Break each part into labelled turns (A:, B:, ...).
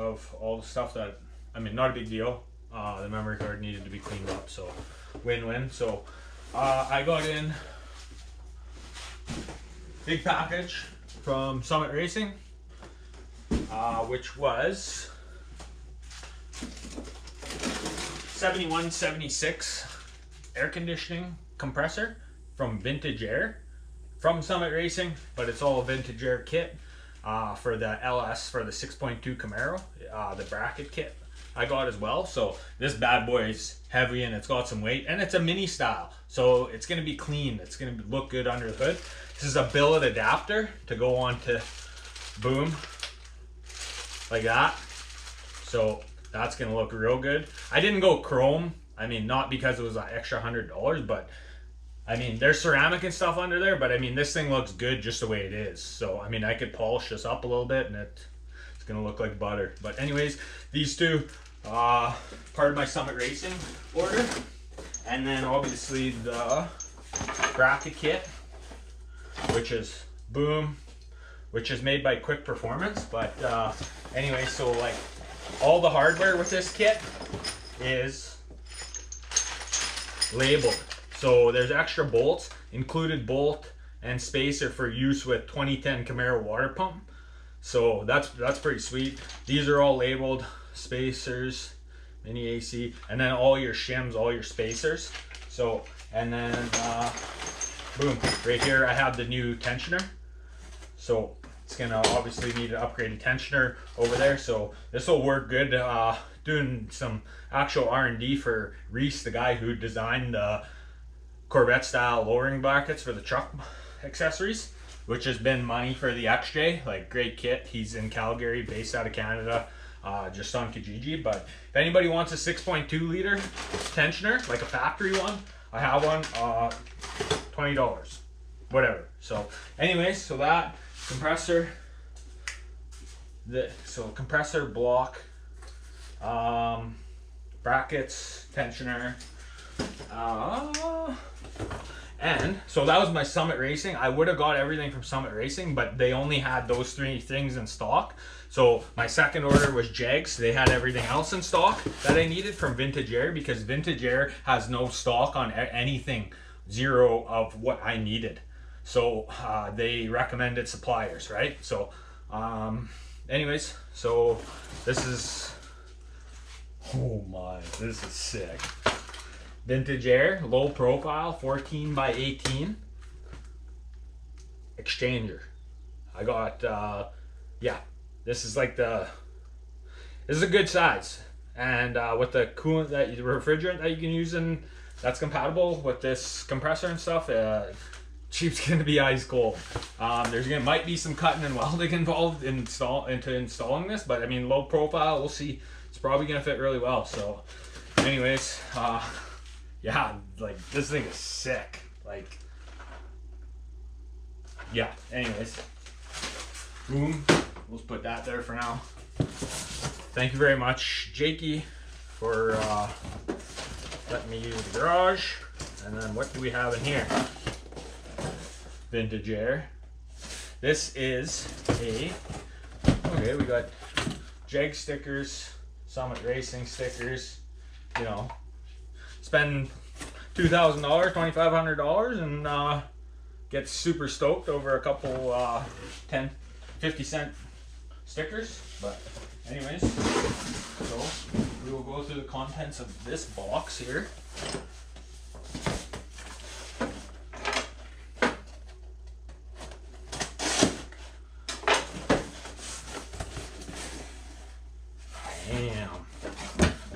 A: of all the stuff that, I mean, not a big deal. The memory card needed to be cleaned up, so win-win. So I got in big package from Summit Racing, which was 7176 air conditioning compressor from Vintage Air from Summit Racing, but it's all a Vintage Air kit for the LS for the 6.2 Camaro, the bracket kit I got as well. So this bad boy is heavy and it's got some weight, and it's a mini style, so it's going to be clean. It's going to look good under the hood. This is a billet adapter to go on to boom like that, so that's going to look real good. I didn't go chrome, I mean, not because it was an extra $100, but I mean, there's ceramic and stuff under there, but I mean, this thing looks good just the way it is. So I mean, I could polish this up a little bit and it's gonna look like butter. But anyways, these two, part of my Summit Racing order. And then obviously the bracket kit, which is boom, which is made by Quick Performance. But anyway, so like all the hardware with this kit is labeled. So there's extra bolts, included bolt and spacer for use with 2010 Camaro water pump. So that's pretty sweet. These are all labeled, spacers, mini AC, and then all your shims, all your spacers. So, and then boom, right here I have the new tensioner. So it's gonna obviously need an upgraded tensioner over there. So this will work good. Doing some actual R&D for Reese, the guy who designed the Corvette style lowering brackets for the truck accessories, which has been money for the Lsxj. Like, great kit. He's in Calgary, based out of Canada, just on Kijiji. But if anybody wants a 6.2 liter tensioner, like a factory one, I have one, $20, whatever. So anyways, so that compressor, compressor block, brackets, tensioner, and so that was my Summit Racing. I would have got everything from Summit Racing, but they only had those three things in stock. So my second order was Jegs. They had everything else in stock that I needed from Vintage Air, because Vintage Air has no stock on anything, zero of what I needed. So they recommended suppliers, right? So anyways, so this is, oh my, this is sick. Vintage Air, low profile, 14 by 18 exchanger. I got, yeah, this is like this is a good size. And with the coolant, the refrigerant that you can use in, that's compatible with this compressor and stuff, cheap's gonna be ice cold. Might be some cutting and welding involved into installing this, but I mean, low profile, we'll see. It's probably gonna fit really well. So anyways, yeah, like, this thing is sick. Like, yeah, anyways, boom, we'll put that there for now. Thank you very much, Jakey, for letting me use the garage. And then what do we have in here? Vintage Air. This is okay, we got Jag stickers, Summit Racing stickers, you know, spend $2,000, $2,500 and get super stoked over a couple 10, 50 cent stickers. But anyways, so we will go through the contents of this box here. Damn.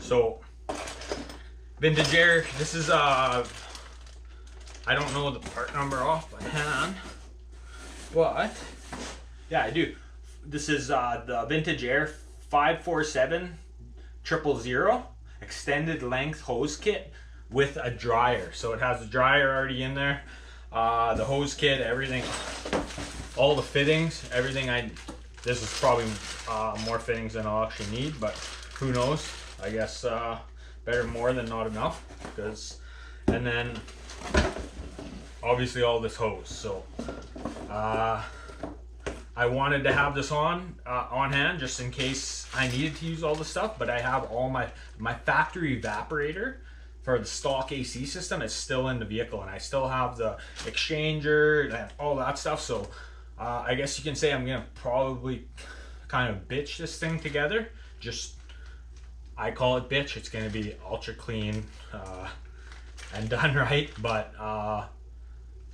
A: So Vintage Air, this is I don't know the part number off by hand, but yeah, I do. This is the Vintage Air 547-000 extended length hose kit with a dryer. So it has a dryer already in there, the hose kit, everything, all the fittings, everything. This is probably more fittings than I'll actually need, but who knows? I guess better more than not enough. And then obviously all this hose. So I wanted to have this on hand just in case I needed to use all the stuff, but I have all my factory evaporator for the stock AC system is still in the vehicle, and I still have the exchanger and all that stuff. So I guess you can say I'm gonna probably kind of bitch this thing together. Just, I call it bitch. It's gonna be ultra clean and done right, but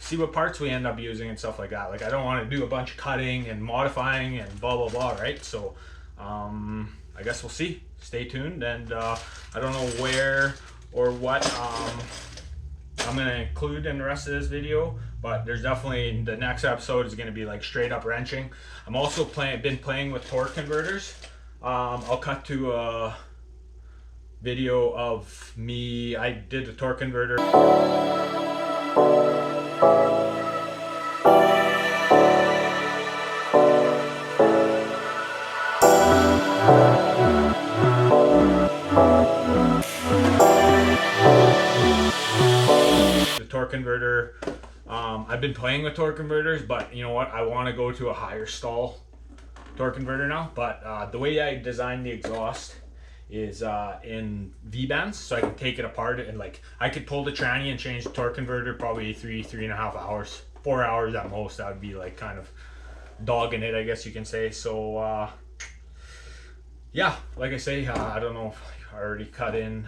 A: see what parts we end up using and stuff like that. Like, I don't want to do a bunch of cutting and modifying and blah blah blah, right? So I guess we'll see. Stay tuned, and I don't know where or what I'm gonna include in the rest of this video, but there's definitely, the next episode is gonna be like straight up wrenching. I'm also been playing with torque converters. I'll cut to a video of me. I did the torque converter. The torque converter. I've been playing with torque converters, but you know what? I want to go to a higher stall torque converter now. But the way I designed the exhaust is in V-bands, so I can take it apart and like I could pull the tranny and change the torque converter probably 3.5 hours, 4 hours at most. That would be like kind of dogging it, I guess you can say. So yeah, like I say, I don't know if I already cut in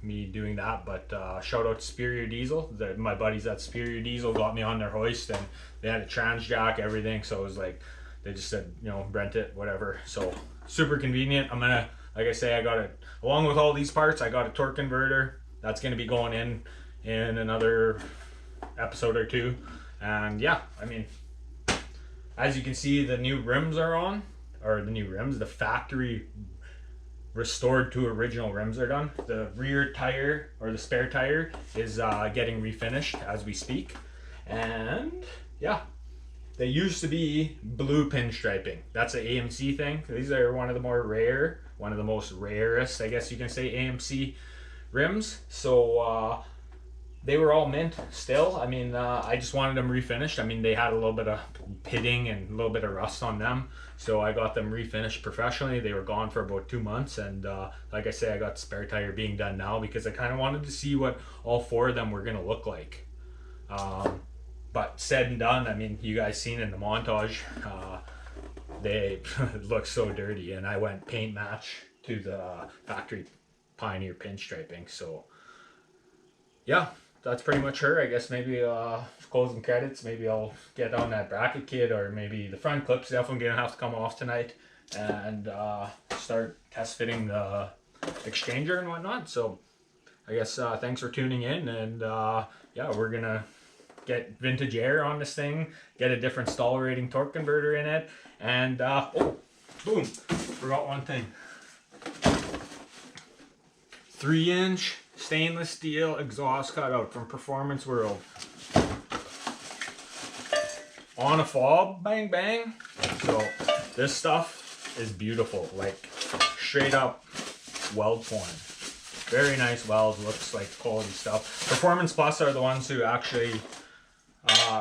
A: me doing that, but shout out to Superior Diesel. My buddies at Superior Diesel got me on their hoist, and they had a trans jack, everything. So it was like, they just said, you know, rent it, whatever. So super convenient. I'm gonna, like I say, I got it along with all these parts. I got a torque converter that's gonna be going in another episode or two. And yeah, I mean, as you can see, the new rims are on, or the new rims, the factory restored to original rims are done. The rear tire, or the spare tire, is getting refinished as we speak. And yeah, they used to be blue pinstriping. That's an AMC thing. These are one of the most rarest, I guess you can say, AMC rims. So they were all mint still. I mean, I just wanted them refinished. I mean, they had a little bit of pitting and a little bit of rust on them, so I got them refinished professionally. They were gone for about 2 months, and like I say, I got the spare tire being done now because I kind of wanted to see what all 4 of them were gonna look like. But said and done, I mean, you guys seen in the montage, they look so dirty, and I went paint match to the factory Pioneer pinstriping. So yeah, that's pretty much her. I guess maybe closing credits, maybe I'll get on that bracket kit, or maybe the front clip's definitely gonna have to come off tonight, and start test fitting the exchanger and whatnot. So I guess thanks for tuning in, and yeah, we're gonna get vintage air on this thing, get a different stall rating torque converter in it, and oh, boom, forgot one thing. 3-inch stainless steel exhaust cutout from Performance World. On a fob, bang bang. So this stuff is beautiful, like straight up weld form. Very nice weld, looks like quality stuff. Performance Plus are the ones who actually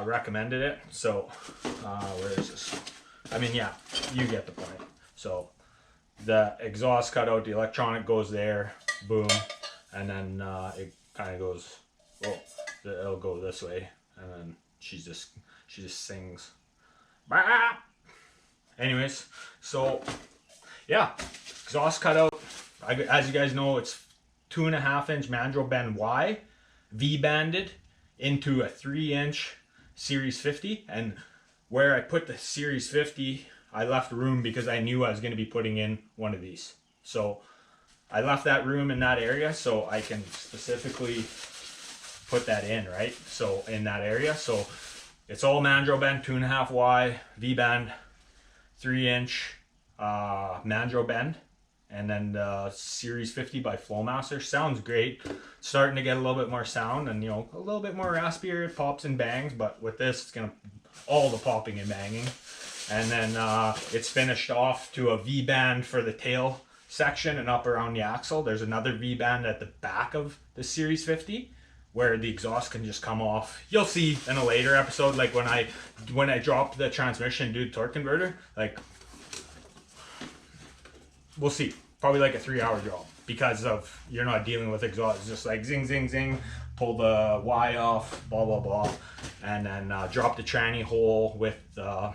A: recommended it. So where is this? I mean, yeah, you get the point. So the exhaust cutout, the electronic goes there, boom, and then it kind of goes, well, it'll go this way, and then she just sings. Bah! Anyways, so yeah, exhaust cutout. As you guys know, it's 2.5-inch mandrel bend Y, V-banded into a 3-inch Series 50. And where I put the Series 50, I left room because I knew I was going to be putting in one of these. So I left that room in that area so I can specifically put that in, right? So in that area. So it's all mandrel bend, 2.5 Y, V-band, 3-inch mandrel bend. And then the Series 50 by Flowmaster. Sounds great. Starting to get a little bit more sound, and you know, a little bit more raspier. It pops and bangs, but with this, it's gonna all the popping and banging. And then it's finished off to a V-band for the tail section and up around the axle. There's another V-band at the back of the Series 50 where the exhaust can just come off. You'll see in a later episode, like when I drop the transmission and do the torque converter, like we'll see, probably like a 3-hour job, because of you're not dealing with exhaust. It's just like zing zing zing, pull the Y off, blah blah blah, and then drop the tranny hole with the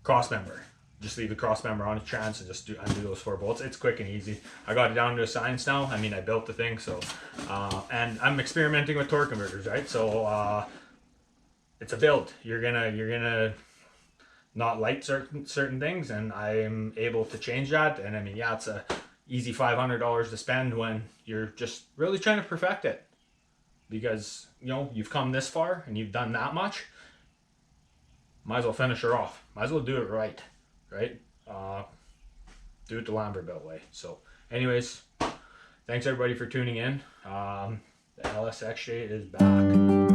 A: cross member. Just leave the cross member on the trans and just undo those 4 bolts. It's quick and easy. I got it down to a science now. I mean, I built the thing, so and I'm experimenting with torque converters, right? So it's a build. You're gonna not like certain things, and I'm able to change that. And I mean, yeah, it's a easy $500 to spend when you're just really trying to perfect it, because you know you've come this far and you've done that much. Might as well finish her off. Might as well do it right. Do it the Lambertbuilt way. So anyways, thanks everybody for tuning in. The Lsxj is back.